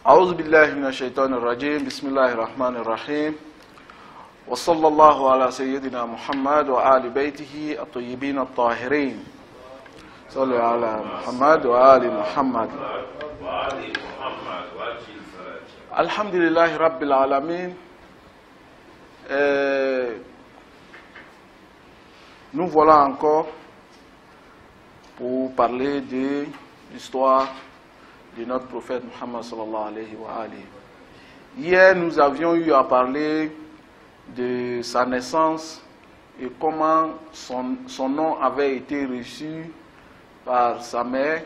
أعوذ بالله من الشيطان الرجيم بسم الله الرحمن الرحيم وصلى الله على سيدنا محمد وآل بيته الطيبين الطاهرين صلوا على محمد وآل محمد الحمد لله رب العالمين. Nous voilà encore pour parler de l'histoire de notre prophète Muhammad sallallahu alayhi wa alihi. Hier, nous avions eu à parler de sa naissance et comment son nom avait été reçu par sa mère,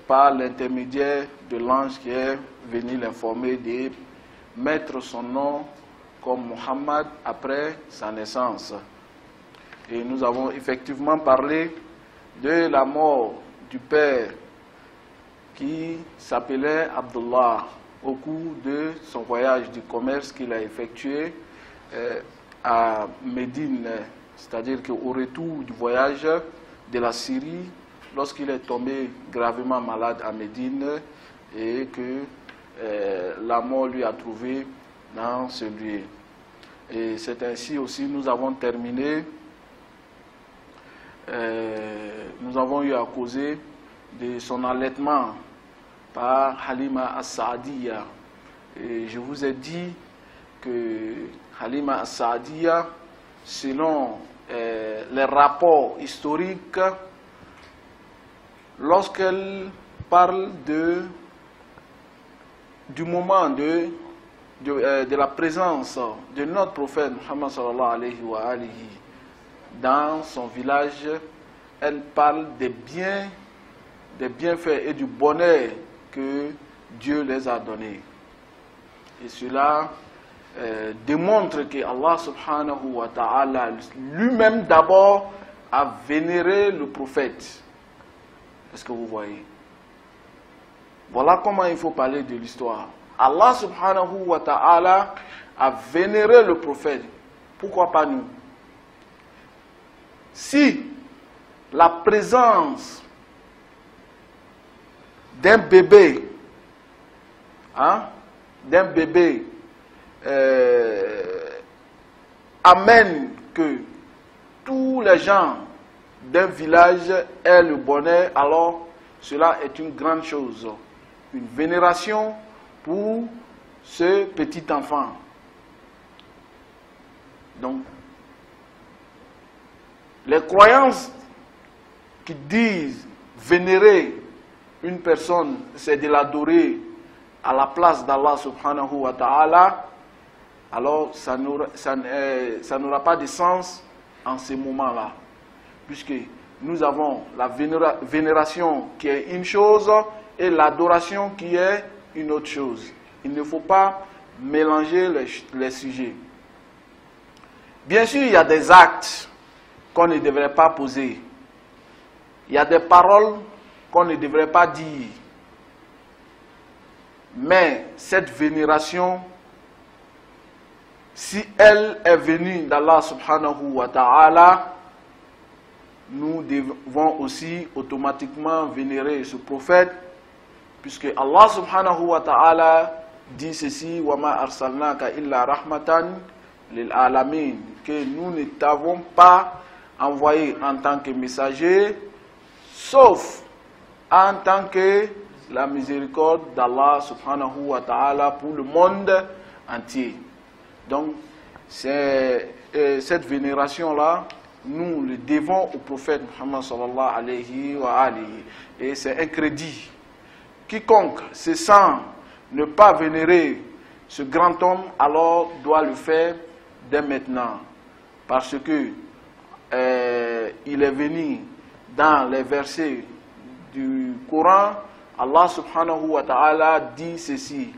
par l'intermédiaire de l'ange qui est venu l'informer de mettre son nom comme Muhammad après sa naissance. Et nous avons effectivement parlé de la mort du père qui s'appelait Abdullah au cours de son voyage de commerce qu'il a effectué à Médine, c'est-à-dire qu'au retour du voyage de la Syrie, lorsqu'il est tombé gravement malade à Médine et que la mort lui a trouvé dans ce lieu. Et c'est ainsi aussi nous avons terminé. Nous avons eu à causer de son allaitement par Halima As-Saadiya. Et je vous ai dit que Halima As-Saadiya, selon les rapports historiques, lorsqu'elle parle du moment de la présence de notre prophète Muhammad sallallahu alayhi wa alihi dans son village, elle parle des bienfaits et du bonheur que Dieu les a donnés. Et cela démontre que Allah subhanahu wa ta'ala lui-même d'abord a vénéré le prophète. Est-ce que vous voyez? Voilà comment il faut parler de l'histoire. Allah subhanahu wa ta'ala a vénéré le prophète. Pourquoi pas nous? Si la présence d'un bébé, amène que tous les gens d'un village aient le bonheur, alors cela est une grande chose, une vénération pour ce petit enfant. Donc, les croyances qui disent vénérer une personne, c'est de l'adorer à la place d'Allah subhanahu wa ta'ala, alors ça n'aura pas de sens en ce moment-là. Puisque nous avons la vénération qui est une chose et l'adoration qui est une autre chose. Il ne faut pas mélanger les sujets. Bien sûr, il y a des actes qu'on ne devrait pas poser. Il y a des paroles qu'on ne devrait pas dire. Mais cette vénération, si elle est venue d'Allah subhanahu wa ta'ala, nous devons aussi automatiquement vénérer ce prophète, puisque Allah subhanahu wa ta'ala dit ceci: wa ma arsalnaka illa rahmatan lil alamin, que nous ne t'avons pas envoyé en tant que messager, sauf en tant que la miséricorde d'Allah subhanahu wa ta'ala pour le monde entier. Donc, cette vénération-là, nous le devons au prophète Muhammad sallallahu alayhi wa alihi. Et c'est un crédit. Quiconque se sent ne pas vénérer ce grand homme, alors doit le faire dès maintenant. Parce que il est venu dans les versets du Coran, Allah subhanahu wa ta'ala dit ceci: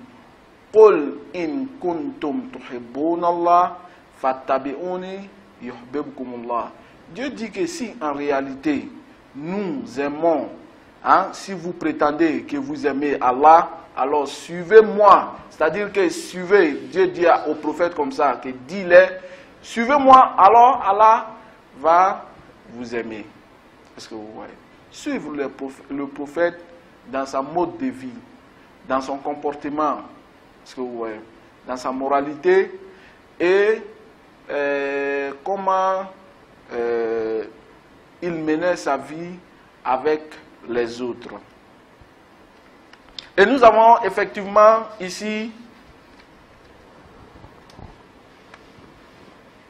Qul in kuntum tuhibbunallah fattabi'uni yuhibbukumullah. Dieu dit que si en réalité nous aimons, si vous prétendez que vous aimez Allah, alors suivez-moi. C'est-à-dire que suivez, Dieu dit au prophète comme ça, que dis-le, suivez-moi, alors Allah va vous aimer. Est-ce que vous voyez? Suivre le prophète dans sa mode de vie, dans son comportement, parce que, ouais, dans sa moralité, et comment il menait sa vie avec les autres. Et nous avons effectivement ici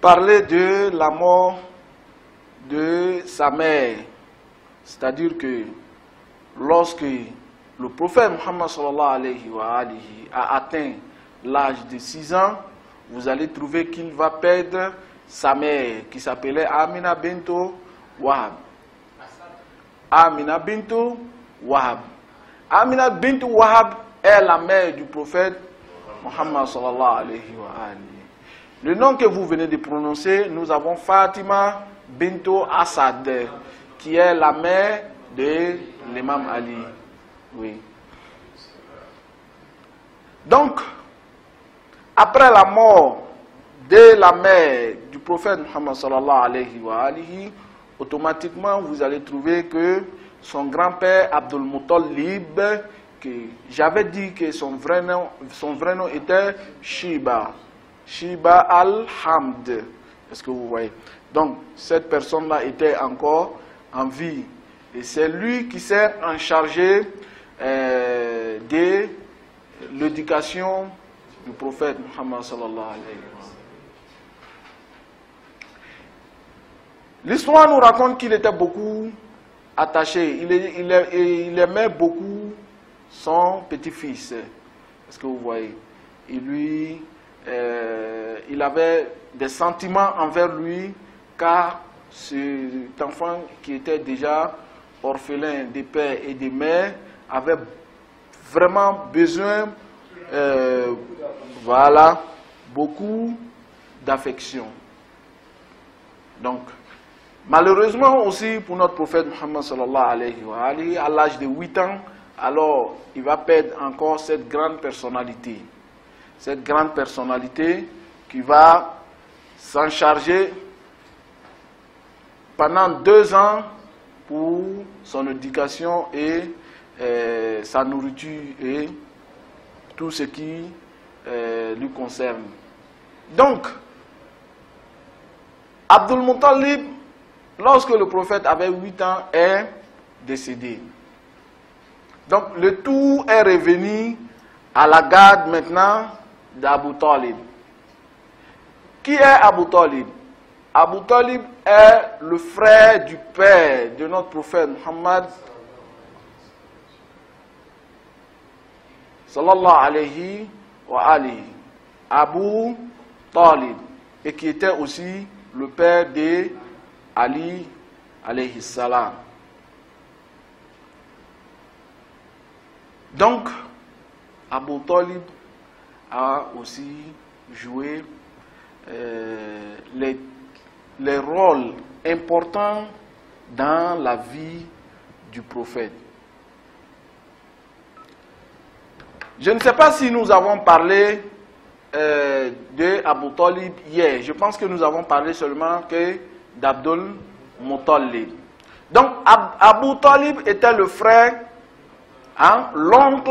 parlé de la mort de sa mère. C'est-à-dire que lorsque le prophète Muhammad sallallahu alayhi wa alihi a atteint l'âge de 6 ans, vous allez trouver qu'il va perdre sa mère qui s'appelait Amina bintu Wahab. Amina bintu Wahab. Amina bintu Wahab est la mère du prophète Muhammad sallallahu alayhi wa alihi. Le nom que vous venez de prononcer, nous avons Fatima bintu Asad, qui est la mère de l'imam Ali. Oui. Donc, après la mort de la mère du prophète Muhammad sallallahu alayhi wa alihi, automatiquement vous allez trouver que son grand-père Abdul Muttalib, que j'avais dit que son vrai nom était Shiba. Shiba al-Hamd. Est-ce que vous voyez? Donc, cette personne-là était encore en vie. Et c'est lui qui s'est en chargé de l'éducation du prophète Muhammad sallallahu alayhi wa sallam. L'histoire nous raconte qu'il était beaucoup attaché. Il aimait beaucoup son petit-fils. Est-ce que vous voyez? Il avait des sentiments envers lui, car cet enfant qui était déjà orphelin de père et de mère avait vraiment besoin, voilà, beaucoup d'affection. Donc, malheureusement aussi pour notre prophète Muhammad sallallahu alayhi wa alihi, à l'âge de 8 ans, alors il va perdre encore cette grande personnalité. Cette grande personnalité qui va s'en charger pendant 2 ans pour son éducation et sa nourriture et tout ce qui lui concerne. Donc, Abdul Muttalib, lorsque le prophète avait 8 ans, est décédé. Donc, le tout est revenu à la garde maintenant d'Abu Talib. Qui est Abu Talib? Abu Talib est le frère du père de notre prophète Muhammad sallallahu alayhi wa alihi. Abu Talib, et qui était aussi le père de Ali alayhi salam. Donc, Abu Talib a aussi joué les rôles importants dans la vie du prophète. Je ne sais pas si nous avons parlé de Abu Talib hier. Je pense que nous avons parlé seulement que d'Abdul Muttalib. Donc, Abu Talib était le frère, hein, l'oncle,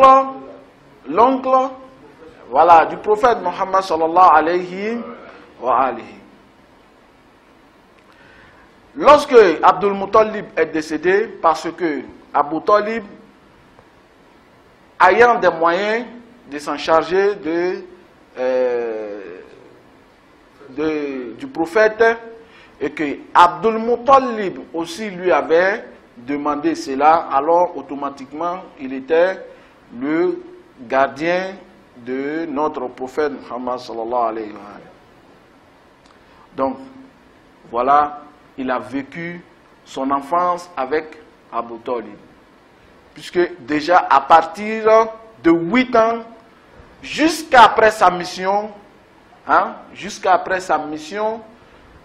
voilà, du prophète Muhammad sallallahu alayhi wa alihi. Lorsque Abdul Muttalib est décédé, parce que Abu Talib, ayant des moyens de s'en charger du prophète, et que Abdul Muttalib aussi lui avait demandé cela, alors automatiquement il était le gardien de notre prophète Muhammad sallallahu alayhi wa sallam. Donc voilà, il a vécu son enfance avec Abu Talib. Puisque déjà à partir de 8 ans, jusqu'après sa mission,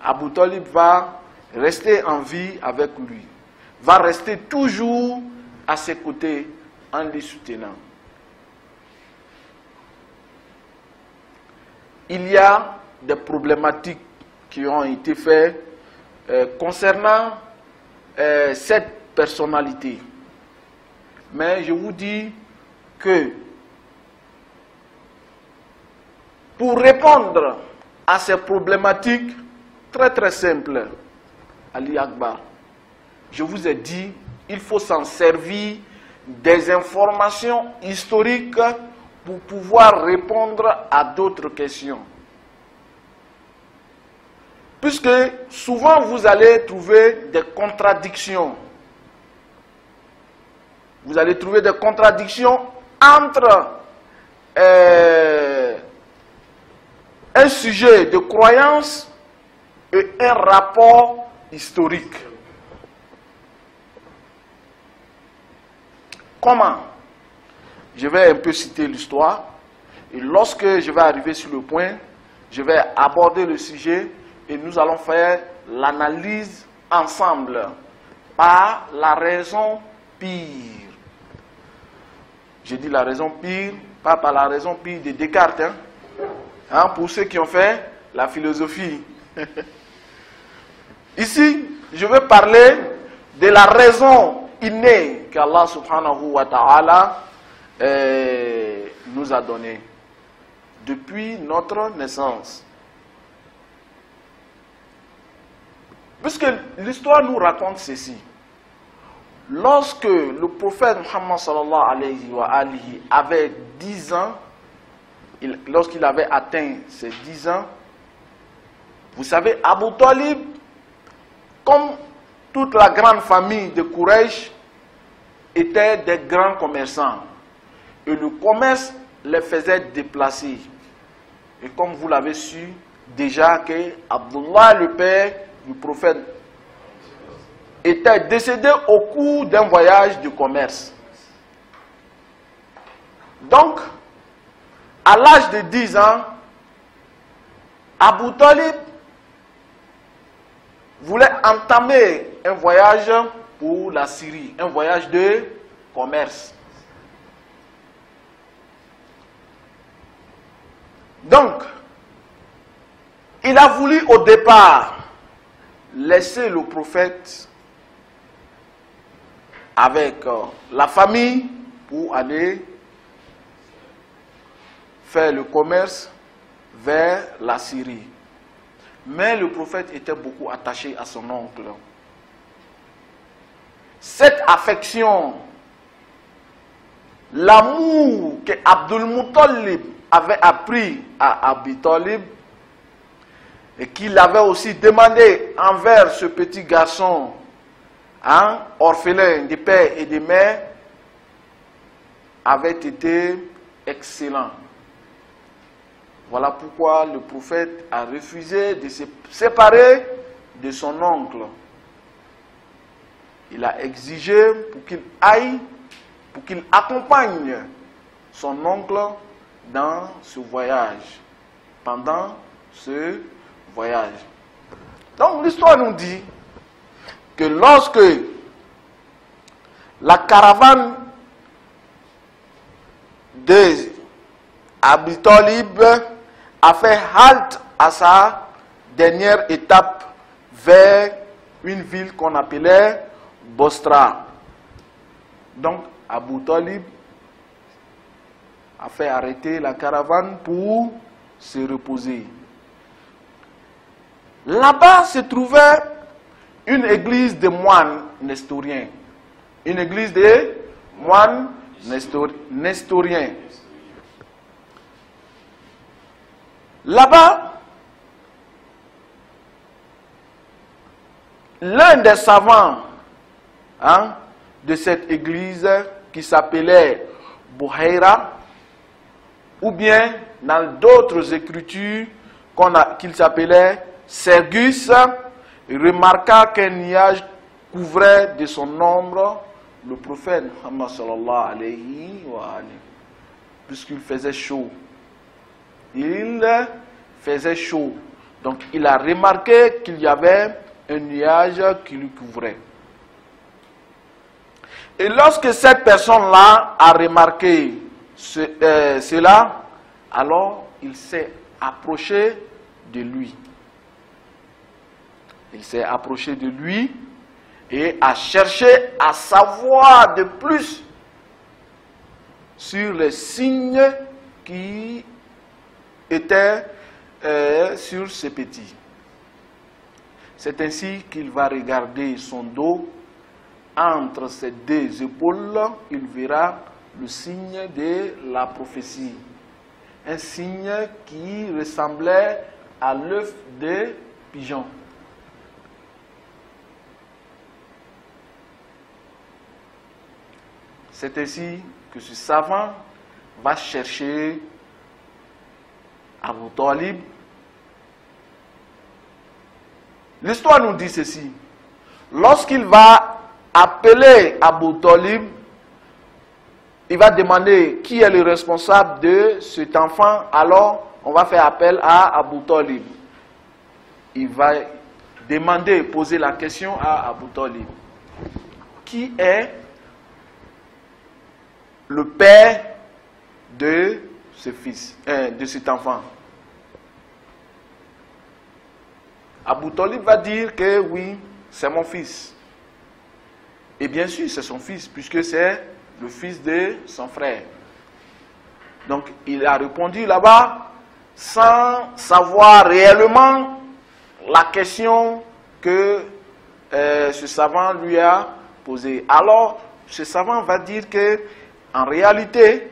Abu Talib va rester en vie avec lui, va rester toujours à ses côtés en les soutenant. Il y a des problématiques qui ont été faites concernant cette personnalité. Mais je vous dis que Pour répondre à ces problématiques très simples, Ali Akbar, je vous ai dit, il faut s'en servir des informations historiques pour pouvoir répondre à d'autres questions. Puisque souvent vous allez trouver des contradictions. Vous allez trouver des contradictions entre un sujet de croyance et un rapport historique. Comment? Je vais un peu citer l'histoire et lorsque je vais arriver sur le point, je vais aborder le sujet et nous allons faire l'analyse ensemble par la raison pire. Je dis la raison pire, pas par la raison pire de Descartes, pour ceux qui ont fait la philosophie. Ici, je veux parler de la raison innée qu'Allah subhanahu wa ta'ala nous a donnée depuis notre naissance. Puisque l'histoire nous raconte ceci. Lorsque le prophète Muhammad sallallahu alayhi wa alihi avait 10 ans, lorsqu'il avait atteint ses 10 ans, vous savez, Abu Talib, comme toute la grande famille de Quraysh, étaient des grands commerçants. Et le commerce les faisait déplacer. Et comme vous l'avez su, déjà que Abdullah, le père du prophète, était décédé au cours d'un voyage de commerce. Donc, à l'âge de 10 ans, Abu Talib voulait entamer un voyage pour la Syrie, un voyage de commerce. Donc, il a voulu au départ laisser le prophète avec la famille pour aller faire le commerce vers la Syrie. Mais le prophète était beaucoup attaché à son oncle. Cette affection, l'amour que Abdul Muttalib avait appris à Abi Talib et qu'il avait aussi demandé envers ce petit garçon, orphelin de père et de mère, avait été excellent. Voilà pourquoi le prophète a refusé de se séparer de son oncle. Il a exigé pour qu'il aille, pour qu'il accompagne son oncle dans ce voyage, pendant ce voyage. Donc l'histoire nous dit que lorsque la caravane de Abi Talib a fait halte à sa dernière étape vers une ville qu'on appelait Bostra. Donc Abu Talib a fait arrêter la caravane pour se reposer. Là-bas se trouvait une église de moines nestoriens. Une église de moines nestoriens. Là-bas, l'un des savants de cette église qui s'appelait Buhaira, ou bien dans d'autres écritures qu'il s'appelait Sergus, remarqua qu'un nuage couvrait de son ombre le prophète Muhammad sallallahu alayhi wa alayhi, puisqu'il faisait chaud. Il faisait chaud. Donc il a remarqué qu'il y avait un nuage qui le couvrait. Et lorsque cette personne-là a remarqué cela, alors il s'est approché de lui. Il s'est approché de lui et a cherché à savoir de plus sur les signes qui était sur ses petits. C'est ainsi qu'il va regarder son dos. Entre ses deux épaules, il verra le signe de la prophétie. Un signe qui ressemblait à l'œuf de pigeon. C'est ainsi que ce savant va chercher Abu Talib. L'histoire nous dit ceci. Lorsqu'il va appeler Abu Talib, il va demander qui est le responsable de cet enfant. Alors, on va faire appel à Abu Talib. Il va demander, poser la question à Abu Talib. Qui est le père de ce fils, de cet enfant? Abu Talib va dire que oui, c'est mon fils. Et bien sûr, c'est son fils, puisque c'est le fils de son frère. Donc, il a répondu là-bas sans savoir réellement la question que ce savant lui a posée. Alors, ce savant va dire que, en réalité,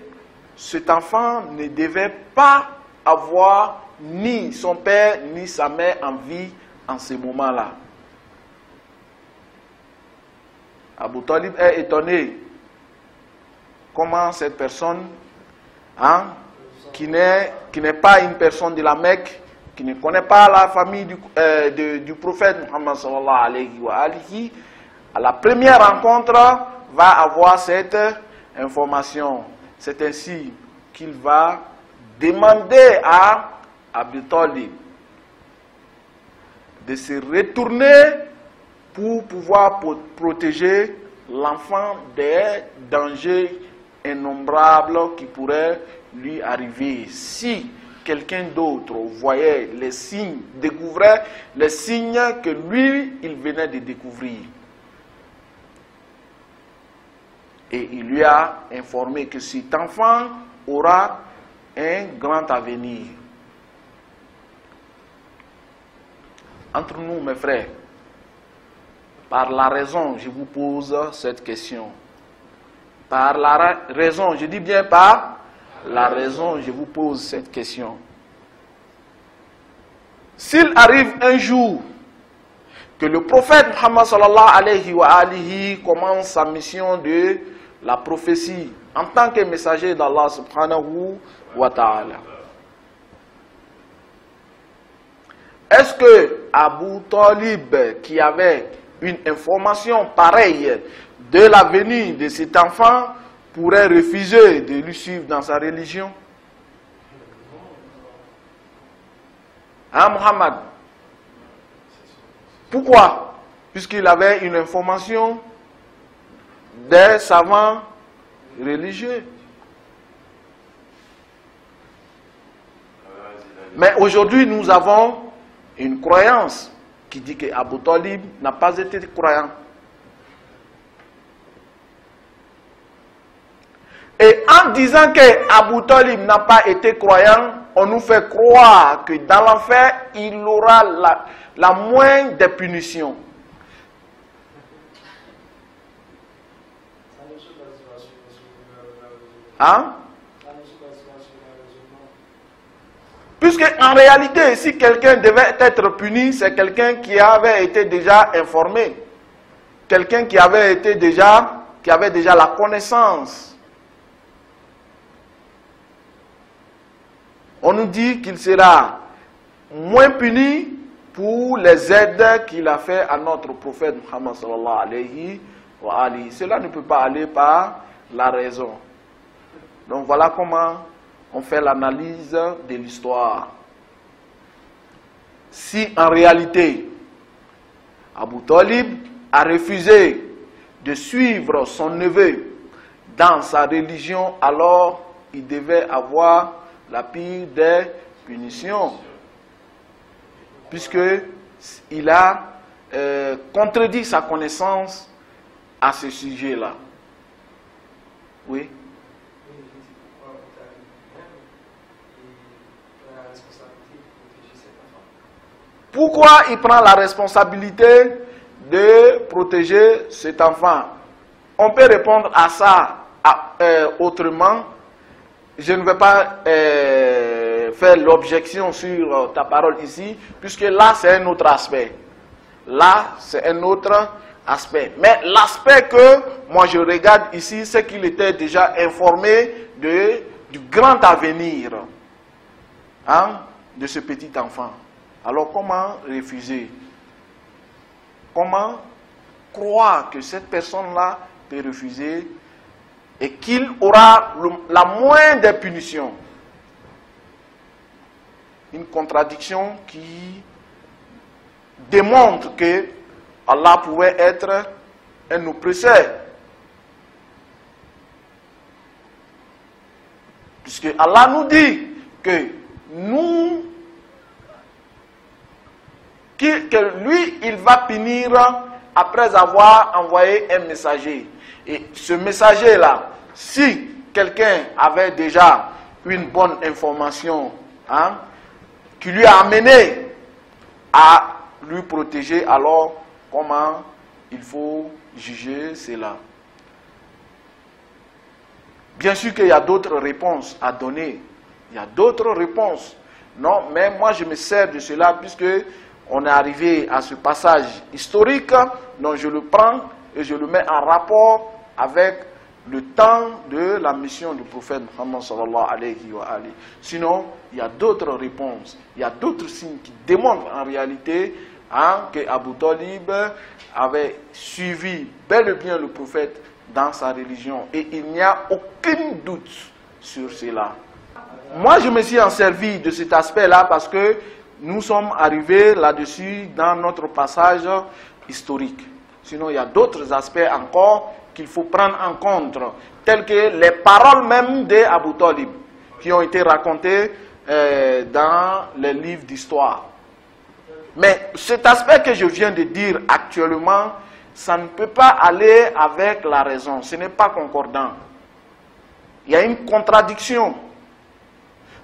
cet enfant ne devait pas avoir ni son père ni sa mère en vie en ce moment-là. Abu Talib est étonné. Comment cette personne, qui n'est pas une personne de la Mecque, qui ne connaît pas la famille du prophète Muhammad sallallahu alayhi wa alihi, à la première rencontre, va avoir cette information. C'est ainsi qu'il va demander à Abu Talib de se retourner pour pouvoir protéger l'enfant des dangers innombrables qui pourraient lui arriver. Si quelqu'un d'autre voyait les signes, découvrait les signes que lui, il venait de découvrir. Et il lui a informé que cet enfant aura un grand avenir. Entre nous, mes frères, par la raison, je vous pose cette question. Par la raison, je dis bien par la raison, je vous pose cette question. S'il arrive un jour que le prophète Muhammad sallallahu alayhi wa alihi commence sa mission de la prophétie en tant que messager d'Allah subhanahu wa ta'ala, est-ce que Abu Talib, qui avait une information pareille de la venue de cet enfant, pourrait refuser de lui suivre dans sa religion? Hein, Muhammad? Pourquoi? Puisqu'il avait une information des savants religieux. Mais aujourd'hui, nous avons une croyance qui dit que Abu Talib n'a pas été croyant. Et en disant que Abu Talib n'a pas été croyant, on nous fait croire que dans l'enfer, il aura la moindre des punitions. Hein? Puisque en réalité, si quelqu'un devait être puni, c'est quelqu'un qui avait été déjà informé. Quelqu'un qui avait déjà la connaissance. On nous dit qu'il sera moins puni pour les aides qu'il a fait à notre prophète Muhammad sallallahu alayhi wa alihi. Cela ne peut pas aller par la raison. Donc voilà comment on fait l'analyse de l'histoire. Si en réalité, Abu Talib a refusé de suivre son neveu dans sa religion, alors il devait avoir la pire des punitions, puisqu'il a contredit sa connaissance à ce sujet-là. Oui. Pourquoi il prend la responsabilité de protéger cet enfant? On peut répondre à ça autrement. Je ne vais pas faire l'objection sur ta parole ici, puisque là, c'est un autre aspect. Là, c'est un autre aspect. Mais l'aspect que moi je regarde ici, c'est qu'il était déjà informé du grand avenir de ce petit enfant. Alors comment refuser? Comment croire que cette personne-là peut refuser et qu'il aura la moindre des punitions? Une contradiction qui démontre que Allah pouvait être un oppresseur. Puisque Allah nous dit que lui, il va punir après avoir envoyé un messager. Et ce messager-là, si quelqu'un avait déjà une bonne information qui lui a amené à lui protéger, alors comment il faut juger cela? Bien sûr qu'il y a d'autres réponses à donner. Il y a d'autres réponses. Non, mais moi je me sers de cela puisque on est arrivé à ce passage historique, donc je le prends et je le mets en rapport avec le temps de la mission du prophète Muhammad sallallahu alayhi wa alayhi. Sinon, il y a d'autres réponses, il y a d'autres signes qui démontrent en réalité que Abu Talib avait suivi bel et bien le prophète dans sa religion. Et il n'y a aucun doute sur cela. Moi, je me suis en servi de cet aspect-là parce que nous sommes arrivés là-dessus dans notre passage historique. Sinon, il y a d'autres aspects encore qu'il faut prendre en compte, tels que les paroles même d'Abu Talib, qui ont été racontées dans les livres d'histoire. Mais cet aspect que je viens de dire actuellement, ça ne peut pas aller avec la raison. Ce n'est pas concordant. Il y a une contradiction.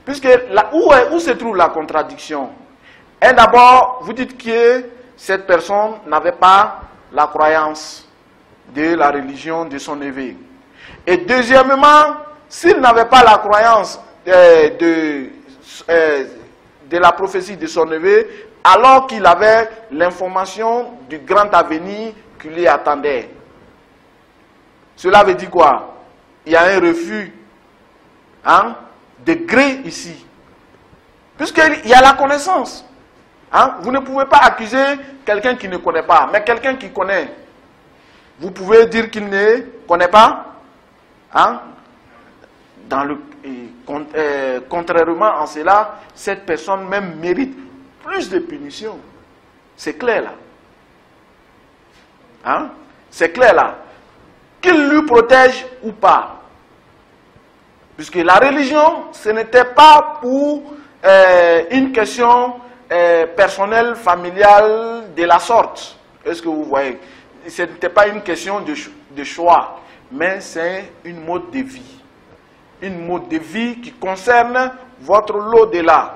Puisque où se trouve la contradiction? Et d'abord, vous dites que cette personne n'avait pas la croyance de la religion de son neveu. Et deuxièmement, s'il n'avait pas la croyance de la prophétie de son neveu, alors qu'il avait l'information du grand avenir qui lui attendait. Cela veut dire quoi? Il y a un refus de gré ici. Puisqu'il y a la connaissance. Vous ne pouvez pas accuser quelqu'un qui ne connaît pas, mais quelqu'un qui connaît. Vous pouvez dire qu'il ne connaît pas. Contrairement à cela, cette personne même mérite plus de punitions. C'est clair là. C'est clair là. Qu'il lui protège ou pas. Puisque la religion, ce n'était pas pour une question personnelle, familiale de la sorte. Est-ce que vous voyez? Ce n'était pas une question de choix, mais c'est une mode de vie. Une mode de vie qui concerne votre lot de là.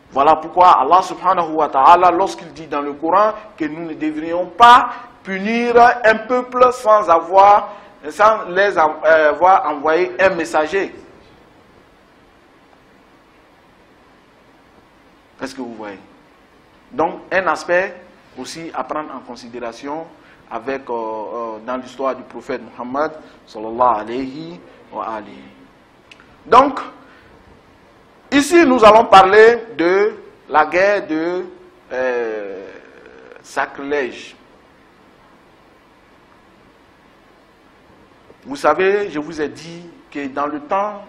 Voilà pourquoi Allah subhanahu wa ta'ala, lorsqu'il dit dans le Coran que nous ne devrions pas punir un peuple sans les avoir envoyé un messager. Est-ce que vous voyez? Donc, un aspect aussi à prendre en considération avec, dans l'histoire du prophète Muhammad sallallahu alayhi wa alihi. Donc, ici nous allons parler de la guerre de sacrilège. Vous savez, je vous ai dit que dans le temps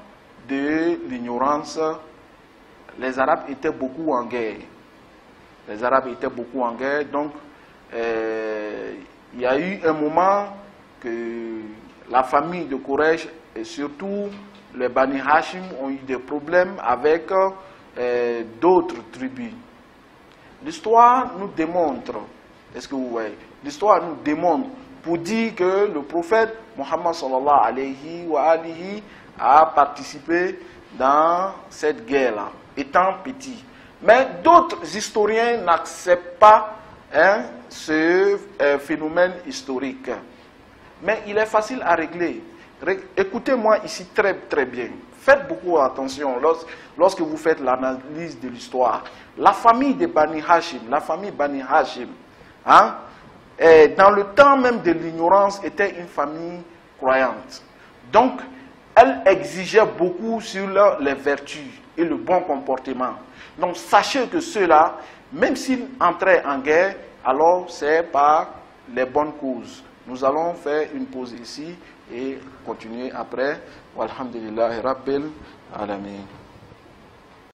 de l'ignorance, les Arabes étaient beaucoup en guerre. Les Arabes étaient beaucoup en guerre, donc il y a eu un moment que la famille de Quraysh et surtout les Bani Hashim ont eu des problèmes avec d'autres tribus. L'histoire nous démontre, est-ce que vous voyez? L'histoire nous démontre pour dire que le prophète Muhammad sallallahu alayhi wa alihi a participé dans cette guerre-là, étant petit. Mais d'autres historiens n'acceptent pas ce phénomène historique. Mais il est facile à régler. Écoutez-moi ici très très bien. Faites beaucoup attention lorsque vous faites l'analyse de l'histoire. La famille de Bani Hashim, la famille Bani Hashim, dans le temps même de l'ignorance, était une famille croyante. Donc, elle exigeait beaucoup sur les vertus et le bon comportement. Donc, sachez que ceux-là, même s'ils entraient en guerre, alors c'est par les bonnes causes. Nous allons faire une pause ici et continuer après. Walhamdulillahi Rabbil Alamin.